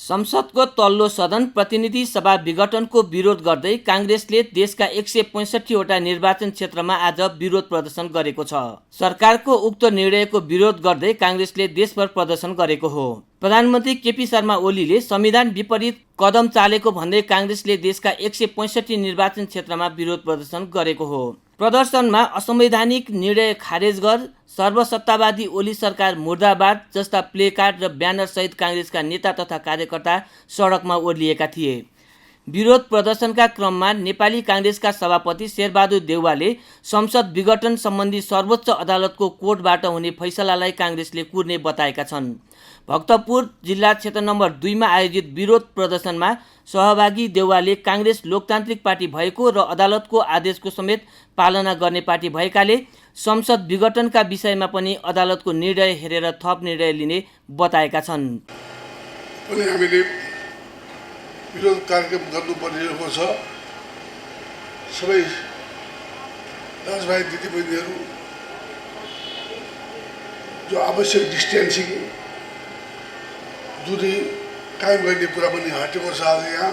संसदको तल्लो सदन प्रतिनिधि सभा विघटनको विरोध गर्दै काङ्ग्रेसले देशका 165 वटा निर्वाचन क्षेत्रमा आज विरोध प्रदर्शन गरेको छ। सरकारको उक्त निर्णयको विरोध गर्दै काङ्ग्रेसले देशभर प्रदर्शन गरेको हो। प्रधानमन्त्री केपी शर्मा ओलीले संविधान विपरीत कदम चालेको भन्दै काङ्ग्रेसले देशका 165 निर्वाचन क्षेत्रमा विरोध प्रदर्शन गरेको हो। प्रदर्शनमा असंवैधानिक निर्णय खारेज गर, सर्वसत्तावादी ओली सरकार मुर्दाबाद जस्ता प्लेकार्ड र ब्यानर सहित काङ्ग्रेसका नेता तथा कार्यकर्ता सडकमा ओर्लिएका थिए। विरोध प्रदर्शनका क्रममा नेपाली काङ्ग्रेसका सभापति शेरबहादुर देउवाले संसद विघटन सम्बन्धी सर्वोच्च अदालतको कोर्टबाट हुने फैसलालाई काङ्ग्रेसले कुर्ने बताएका छन्। भक्तपुर जिल्ला क्षेत्र नम्बर 2 मा आयोजित विरोध प्रदर्शनमा सहभागी देउवाले काङ्ग्रेस लोकतान्त्रिक पार्टी भएको र अदालतको आदेशको समेत पालना गर्ने पार्टी भएकाले संसद विघटनका विषयमा पनि अदालतको निर्णय हेरेर थप निर्णय लिने बताएका छन्। हामीले विरोध कार्यक्रम गर्नु परिरहेको छ। सबै दाजुभाइ दिदीबहिनीहरू जो आवश्यक डिस्टेन्सिङ दूरी कायम गर्ने कुरा पनि हटेको छ। आज यहाँ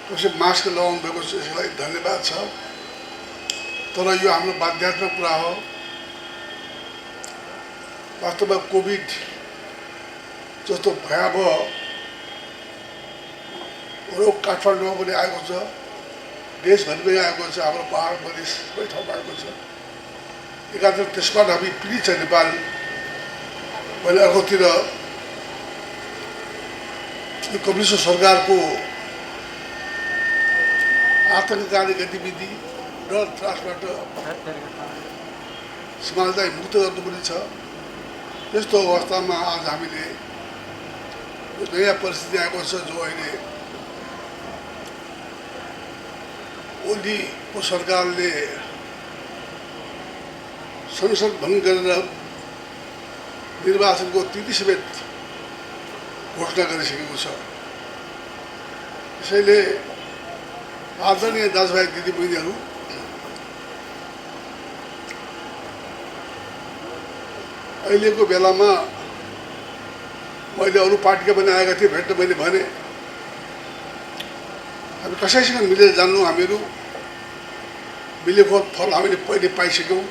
कसै मास्क लगाउनु भएको छ, यसलाई धन्यवाद छ। तर यो हाम्रो बाध्यात्मक कुरा हो। वास्तवमा कोभिड जस्तो भयावह रोग काठमाडौँमा पनि आएको छ, देशभरिमै आएको छ, हाम्रो पहाड प्रदेश सबै ठाउँमा आएको छ। एकातिर त्यसबाट हामी पीडित छ नेपाल, भने अर्कोतिर कम्युनिस्ट सरकारको आतङ्ककारी गतिविधि र त्रासबाट समाजलाई मुक्त गर्नुपर्ने छ। त्यस्तो अवस्थामा आज हामीले नयाँ परिस्थिति आएको छ, जो अहिले ओलीको सरकारले संसद भङ्ग गरेर निर्वाचनको तिथि समेत घोषणा गरिसकेको छ। त्यसैले आदरणीय दाजुभाइ दिदीबहिनीहरू, अहिलेको बेलामा मैले अरू पार्टीका पनि आएका थिएँ, भेट्न मैले भने हामी कसैसँग मिलेर जान्नु, हामीहरू मिलेको फल हामीले पहिले पाइसक्यौँ।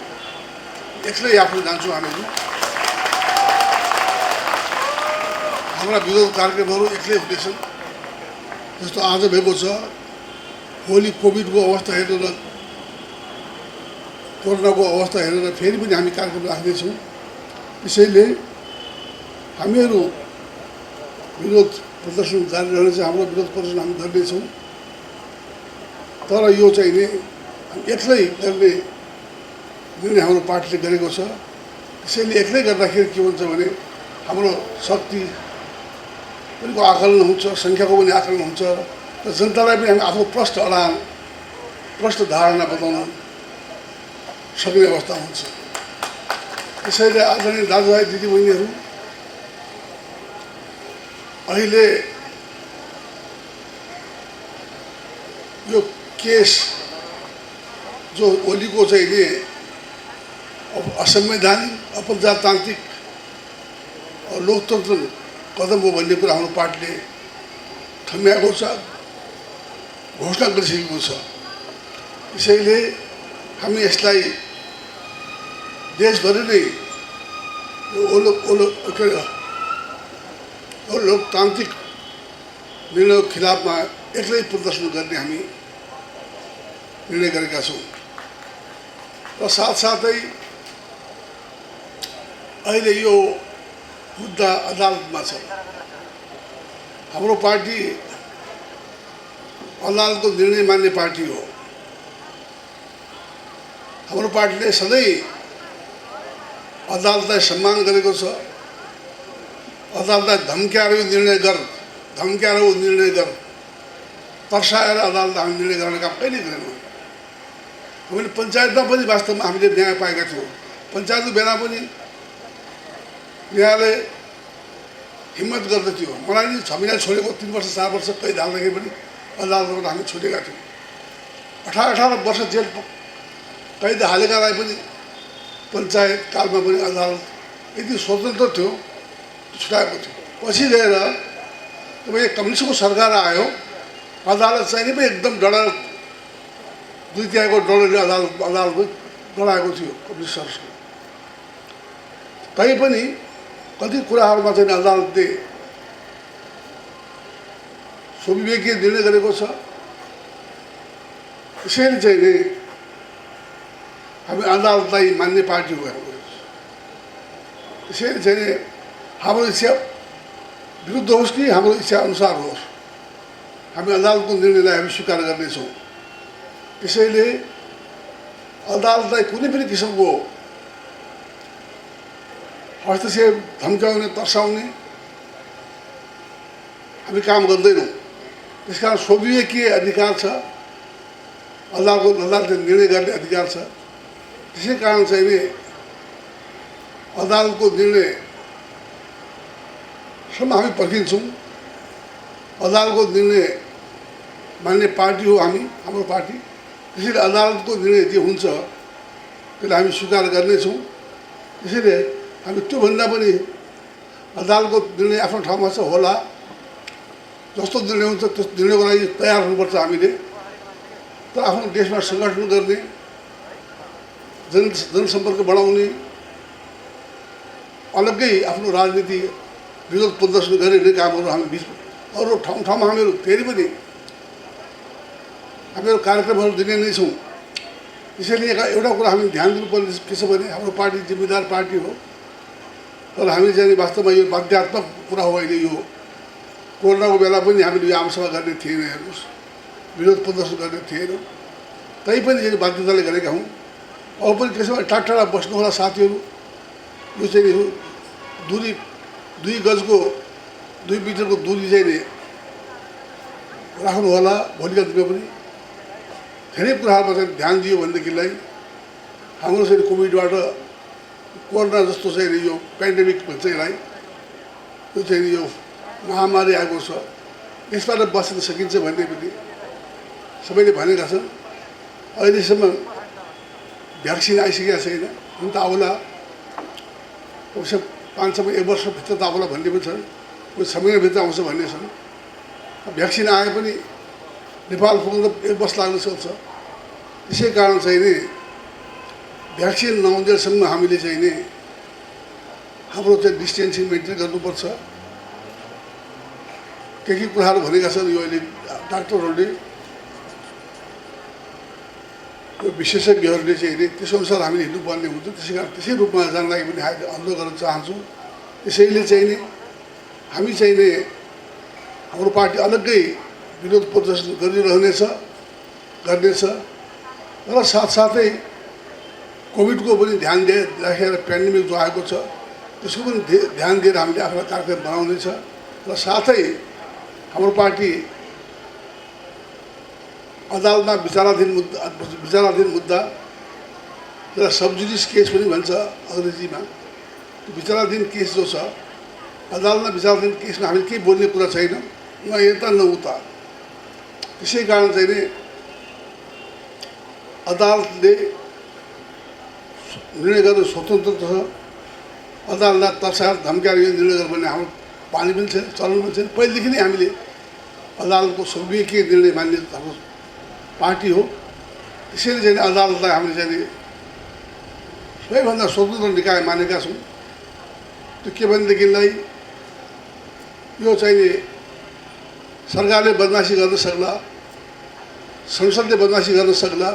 एक्लै आफू जान्छौँ हामीहरू। हाम्रा विरोध कार्यक्रमहरू एक्लै हुँदैछन्। जस्तो आज भएको छ, भोलि कोभिडको अवस्था हेरेर, कोरोनाको अवस्था हेरेर फेरि पनि हामी कार्यक्रम राख्दैछौँ। त्यसैले हामीहरू विरोध प्रदर्शन जारी रहनेछ। हाम्रो विरोध प्रदर्शन हामी गर्दैछौँ। तर यो चाहिँ नि एक्लै गर्ने निर्णय हाम्रो पार्टीले गरेको छ। त्यसैले एक्लै गर्दाखेरि के हुन्छ भने हाम्रो शक्ति पनि आकलन हुन्छ, सङ्ख्याको पनि आकलन हुन्छ र जनतालाई पनि हामी आफ्नो प्रष्ट धारणा बताउन सक्ने अवस्था हुन्छ। त्यसैले आदरणीय दाजुभाइ दिदीबहिनीहरू, अहिले यो केस जो ओलीको चाहिँ नि असंवैधानिक, अप्रजातान्त्रिक और लोकतन्त्र कदम हो भन्ने कुरा हाम्रो पार्टीले ठम्याएको छ, घोषणा गरिसकेको छ। त्यसैले हामी यसलाई देशभरि नै लोकतान्त्रिक निर्णयको खिलाफमा एक्लै प्रदर्शन गर्ने हामी निर्णय गरेका छौँ। र साथसाथै अहिले यो मुद्दा अदालतमा छ। हाम्रो पार्टी अदालतको निर्णय मान्ने पार्टी हो। हाम्रो पार्टीले सधैँ अदालतलाई सम्मान गरेको छ। अदालतलाई धम्क्याएर यो निर्णय गर, धम्क्याएर ऊ निर्णय गर, तर्साएर अदालतले हामी निर्णय गर्ने काम कहिले गरेनौँ। हामीले पञ्चायतमा पनि वास्तवमा हामीले न्याय पाएका थियौँ। पञ्चायतको बेला पनि न्यायालय हिम्मत गर्दथ्यो। मलाई नि 6 महिना छोडेको, 3 वर्ष 4 वर्ष कैद हाल्दाखेरि पनि अदालतबाट हामी छुटेका थियौँ। 18 वर्ष जेल कैद हालेकालाई पनि पञ्चायत कालमा पनि अदालत यति स्वतन्त्र थियो, छुटाएको थियो। पछि गएर जब ये कम्युनिस्टको सरकार आयो अदालत चाहिँ पनि एकदम डर 2/3 डरले अदालत डराएको थियो कम्युनिस्ट सरकारले। तैपनि कति कुराहरूमा चाहिँ अदालतले सुविवेकी निर्णय गरेको छ। त्यसैले चाहिँ नि हामी अदालतलाई मान्ने पार्टी हो। त्यसैले चाहिँ नि हाम्रो इच्छा विरुद्ध होस् कि हाम्रो इच्छा अनुसार होस्, हामी अदालतको निर्णयलाई हामी स्वीकार गर्नेछौँ। त्यसैले अदालतलाई कुनै पनि किसिमको हस्तक्षेप, धम्काउने, तर्साउने हामी काम गर्दैनौँ। त्यसकारण स्वविवेकीय अधिकार छ, अदालतले निर्णय गर्ने अधिकार छ। त्यसै कारण चाहिँ नि अदालतको निर्णयसम्म हामी पर्खिन्छौँ। अदालतको निर्णय मान्ने पार्टी हो हाम्रो पार्टी। त्यसैले अदालतको निर्णय जे हुन्छ त्यसलाई हामी स्वीकार गर्नेछौँ। त्यसैले हामी त्योभन्दा पनि अदालतको निर्णय आफ्नो ठाउँमा छ होला, जस्तो निर्णय हुन्छ त्यस निर्णयको लागि तयार हुनुपर्छ हामीले। तर आफ्नो देशमा सङ्गठन गर्ने, जनसम्पर्क बढाउने, अलग्गै आफ्नो राजनीति विरोध प्रदर्शन गरिने कामहरू हामी बिच अरू ठाउँमा हामीहरू फेरि पनि हामीहरू कार्यक्रमहरू दिने नै छौँ। त्यसैले एउटा कुरा हामी ध्यान दिनुपर्ने के छ भने हाम्रो पार्टी जिम्मेदार पार्टी हो। तर हामी चाहिँ वास्तवमा यो बाध्यात्मक कुरा हो। अहिले यो कोरोनाको बेला पनि हामीले यो आमसभा गर्ने थिएन, हेर्नुहोस्, विरोध प्रदर्शन गर्ने थिएन। तैपनि चाहिँ बाध्यताले गरेका हौँ। अब पनि त्यसो भए टाढा बस्नु होला साथीहरू। यो चाहिँ दूरी 2 गजको 2 मिटरको दूरी चाहिँ नि राख्नु होला। भोलिका दिनमा पनि धेरै कुराहरूमा चाहिँ ध्यान दियो भनेदेखिलाई हाम्रो चाहिँ कोभिडबाट, कोरोना जस्तो चाहिँ यो पेन्डेमिक भन्छ यसलाई, यो चाहिँ यो महामारी आएको छ, यसबाट बच्न सकिन्छ भन्ने पनि सबैले भनेका छन्। अहिलेसम्म भ्याक्सिन आइसकेका छैन, हुन त आउला, अवश्य 5 1 वर्षभित्र त आउला भन्ने पनि छन्, कोही 6 महिनाभित्र आउँछ भन्ने छन्। भ्याक्सिन आए पनि नेपाल पुग्न 1 वर्ष लाग्न सक्छ। त्यसै कारण चाहिँ नि भ्याक्सिन नआउँदैसम्म हामीले चाहिँ नि हाम्रो चाहिँ डिस्टेन्सिङ मेन्टेन गर्नुपर्छ। के कुराहरू भनेका छन् यो अहिले डाक्टरहरूले, विशेषज्ञहरूले चाहिँ त्यसो अनुसार हामीले हिँड्नुपर्ने हुन्छ। त्यसै कारण त्यसै रूपमा जानलाई पनि अनुरोध गर्न चाहन्छु। त्यसैले चाहिँ नि हामी चाहिँ नि हाम्रो पार्टी अलग्गै विरोध प्रदर्शन गरिरहनेछ, गर्नेछ। र साथसाथै कोभिडको पनि ध्यान राखेर पेन्डेमिक जो आएको छ त्यसको पनि ध्यान दिएर हामीले आफ्नो कार्यक्रम बनाउनेछ। र साथै हाम्रो पार्टी अदालतमा विचाराधीन मुद्दा जसलाई सबजुडिस केस पनि भन्छ अङ्ग्रेजीमा, त्यो विचाराधीन केस जो छ, अदालतमा विचाराधीन केसमा हामीले केही बोल्ने कुरा छैन, न यता न उता। त्यसै कारण चाहिँ नि अदालतले निर्णय गर्न स्वतन्त्र छ। अदालतलाई तर्साएर धम्काएर यो निर्णय गर्नु भन्ने हाम्रो पानी पनि छैन, चलन पनि छैन। पहिलेदेखि नै हामीले अदालतको स्वविवेकीय निर्णय मान्ने हाम्रो पार्टी हो। त्यसैले चाहिँ अदालतलाई हामीले चाहिँ सबैभन्दा स्वतन्त्र निकाय मानेका छौँ। त्यो के भनेदेखिलाई यो चाहिँ सरकारले बदमासी गर्न सक्ला, संसदले बदमासी गर्न सक्ला,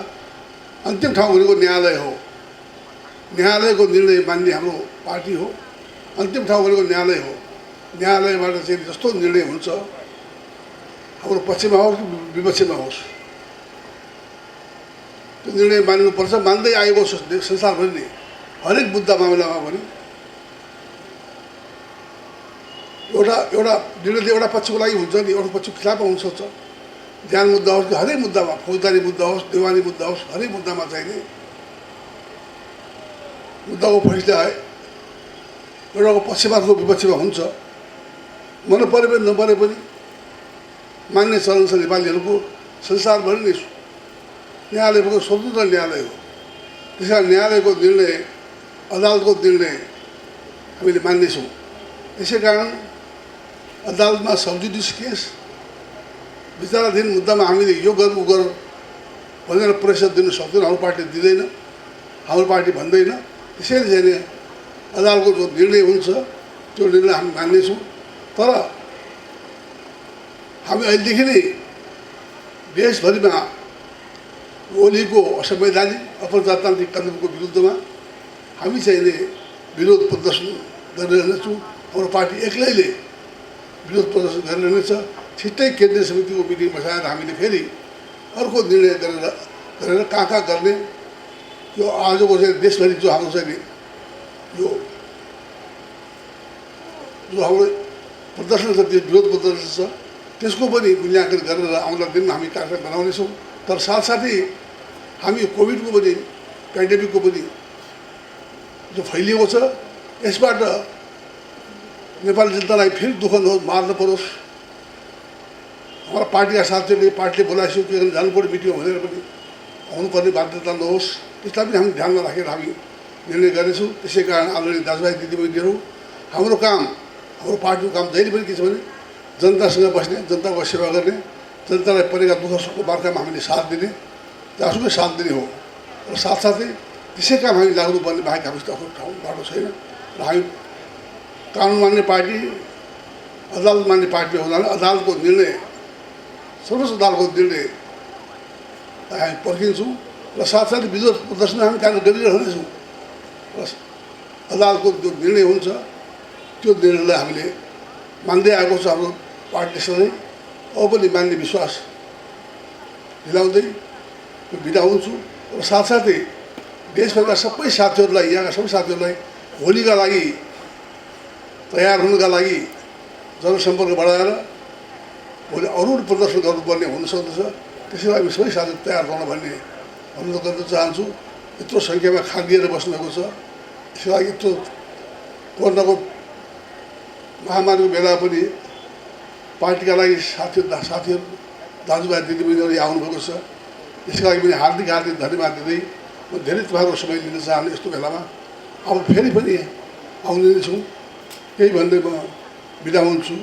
अन्तिम ठाउँ भनेको न्यायालय हो। न्यायालयको निर्णय मान्ने हाम्रो पार्टी हो। अन्तिम ठाउँ भनेको न्यायालय हो। न्यायालयबाट चाहिँ जस्तो निर्णय हुन्छ, हाम्रो पक्षमा होस् कि विपक्षमा होस्, त्यो निर्णय मान्नुपर्छ। मान्दै आएको संसारभरि नै हरेक मुद्दा मामिलामा पनि एउटा निर्णय एउटा पक्षको लागि हुन्छ नि, एउटा पक्षको खिलाफमा हुनसक्छ। ज्यान मुद्दा होस् कि हरेक मुद्दामा, फौजदारी मुद्दा होस्, देवानी मुद्दा होस्, हरेक मुद्दामा चाहिँ नि मुद्दाको फैसला एउटाको पक्षपातको विपक्षमा हुन्छ। मन परे पनि नपरे पनि मान्ने चलन छ नेपालीहरूको। संसारभरि नै न्यायालयको स्वतन्त्र न्यायालय हो। त्यस कारण न्यायालयको निर्णय, अदालतको निर्णय हामीले मान्नेछौँ। त्यसै कारण अदालतमा सब्जुडिस केस विचाराधीन मुद्दामा हामीले यो गर उ गर भनेर प्रेसर दिन सक्दैन। हाम्रो पार्टी दिँदैन, हाम्रो पार्टी भन्दैन। त्यसैले चाहिँ अदालतको जो निर्णय हुन्छ त्यो निर्णय हामी मान्नेछौँ। तर हामी अहिलेदेखि नै देशभरिमा ओलीको असंवैधानिक अप्रजातान्त्रिक कदमको विरुद्धमा हामी चाहिँ विरोध प्रदर्शन गरिरहनेछौँ। हाम्रो पार्टी एक्लैले विरोध प्रदर्शन गरिरहनेछ। छिट्टै केन्द्रीय समितिको मिटिङ बसाएर हामीले फेरि अर्को निर्णय गरेर कहाँ गर्ने यो आजको चाहिँ देशभरि जो हाम्रो चाहिँ यो जो हाम्रो प्रदर्शन छ, त्यो विरोध प्रदर्शन छ, त्यसको पनि मूल्याङ्कन गरेर आउँदा दिनमा हामी कार्यक्रम बनाउनेछौँ। तर साथसाथै हामी कोभिडको पनि पेन्डेमिकको पनि जो फैलिएको छ यसबाट नेपाली जनतालाई फेरि दुःख नहोस्, मार्न परोस्। हाम्रा पार्टीका साथीहरूले पार्टीले बोलाइसक्यो के गर्न जानु पर्यो मिटिङमा भनेर पनि आउनुपर्ने बाध्यता नहोस्, त्यसलाई पनि हामी ध्यानमा राखेर हामी निर्णय गर्नेछौँ। त्यसै कारण आदरणीय दाजुभाइ दिदीबहिनीहरू, हाम्रो काम, हाम्रो पार्टीको काम जहिले पनि के छ भने जनतासँग बस्ने, जनताको सेवा गर्ने, जनतालाई परेका दुःख सुखको मार्गमा हामीले साथ दिने, जहाँसुकै साथ दिने हो। र साथसाथै त्यसै काम हामी लाग्नुपर्ने बाहेक हामीसित आफ्नो ठाउँ बाटो छैन। र हामी कानुन मान्ने पार्टी, अदालत मान्ने पार्टी हुनाले अदालतको निर्णय, सर्वोच्च अदालतको निर्णय हामी पर्खिन्छौँ। र साथसाथै विरोध प्रदर्शन हामी कार्य गरिरहनेछौँ। र अदालतको जो निर्णय हुन्छ त्यो निर्णयलाई हामीले मान्दै आएको छ हाम्रो पार्टीले सधैँ, अब पनि मान्ने विश्वास दिलाउँदै बिदा हुन्छु। र साथसाथै देशभरका सबै साथीहरूलाई, यहाँका सबै साथीहरूलाई होलीका लागि तयार हुनुका लागि जनसम्पर्क बढाएर भोलि अरू प्रदर्शन गर्नुपर्ने हुनसक्दछ। त्यसैले हामी सबै साथी तयार रहन भन्ने अनुरोध गर्न चाहन्छु। यत्रो सङ्ख्यामा खादिएर बस्नुभएको छ, त्यसको लागि यत्रो कोरोनाको महामारीको बेला पनि पार्टीका लागि साथीहरू दाजुभाइ दिदीबहिनीहरू यहाँ आउनुभएको छ। त्यसका लागि पनि हार्दिक धन्यवाद दिँदै म धेरै तपाईँको समय लिन चाहन्छु। यस्तो बेलामा अब फेरि पनि आउने नै छौँ। केही भन्दै म बिदा हुन्छु।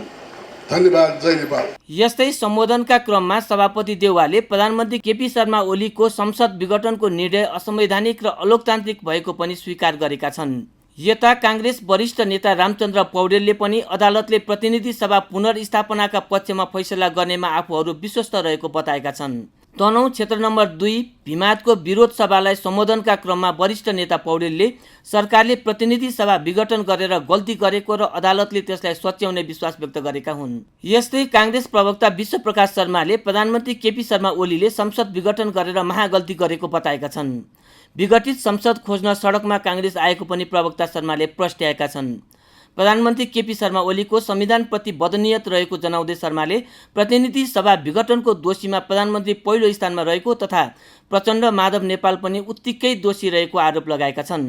धन्यवाद। जय नेपाल। यस्तै सम्बोधनका क्रममा सभापति देउवाले प्रधानमन्त्री केपी शर्मा ओलीको संसद विघटनको निर्णय असंवैधानिक र अलोकतान्त्रिक भएको पनि स्वीकार गरेका छन्। यता काङ्ग्रेस वरिष्ठ नेता रामचन्द्र पौडेलले पनि अदालतले प्रतिनिधि सभा पुनर्स्थापनाका पक्षमा फैसला गर्नेमा आफूहरू विश्वस्त रहेको बताएका छन्। तनहुँ क्षेत्र नम्बर 2 भिमादको विरोध सभालाई सम्बोधनका क्रममा वरिष्ठ नेता पौडेलले सरकारले प्रतिनिधि सभा विघटन गरेर गल्ती गरेको र अदालतले त्यसलाई सच्याउने विश्वास व्यक्त गरेका हुन्। यस्तै काङ्ग्रेस प्रवक्ता विश्वप्रकाश शर्माले प्रधानमन्त्री केपी शर्मा ओलीले संसद विघटन गरेर महागल्ती गरेको बताएका छन्। विघटित संसद खोज्न सडकमा काङ्ग्रेस आएको पनि प्रवक्ता शर्माले प्रस्ट्याएका छन्। प्रधानमन्त्री केपी शर्मा ओलीको संविधानप्रति बदनियत रहेको जनाउँदै शर्माले प्रतिनिधि सभा विघटनको दोषीमा प्रधानमन्त्री पहिलो स्थानमा रहेको तथा प्रचण्ड माधव नेपाल पनि उत्तिकै दोषी रहेको आरोप लगाएका छन्।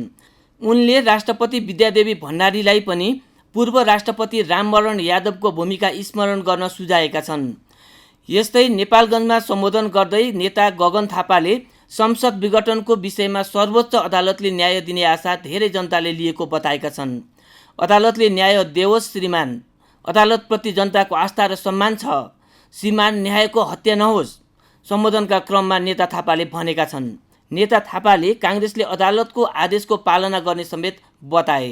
उनले राष्ट्रपति विद्यादेवी भण्डारीलाई पनि पूर्व राष्ट्रपति रामवरण यादवको भूमिका स्मरण गर्न सुझाएका छन्। यस्तै नेपालगञ्जमा सम्बोधन गर्दै नेता गगन थापाले संसद विघटनको विषयमा सर्वोच्च अदालतले न्याय दिने आशा धेरै जनताले लिएको बताएका छन्। अदालतले न्याय देओस् श्रीमान, अदालतप्रति जनताको आस्था र सम्मान छ, श्रीमान न्यायको हत्या नहोस्, सम्बोधनका क्रममा नेता थापाले भनेका छन्। नेता थापाले काङ्ग्रेसले अदालतको आदेशको पालना गर्ने समेत बताए।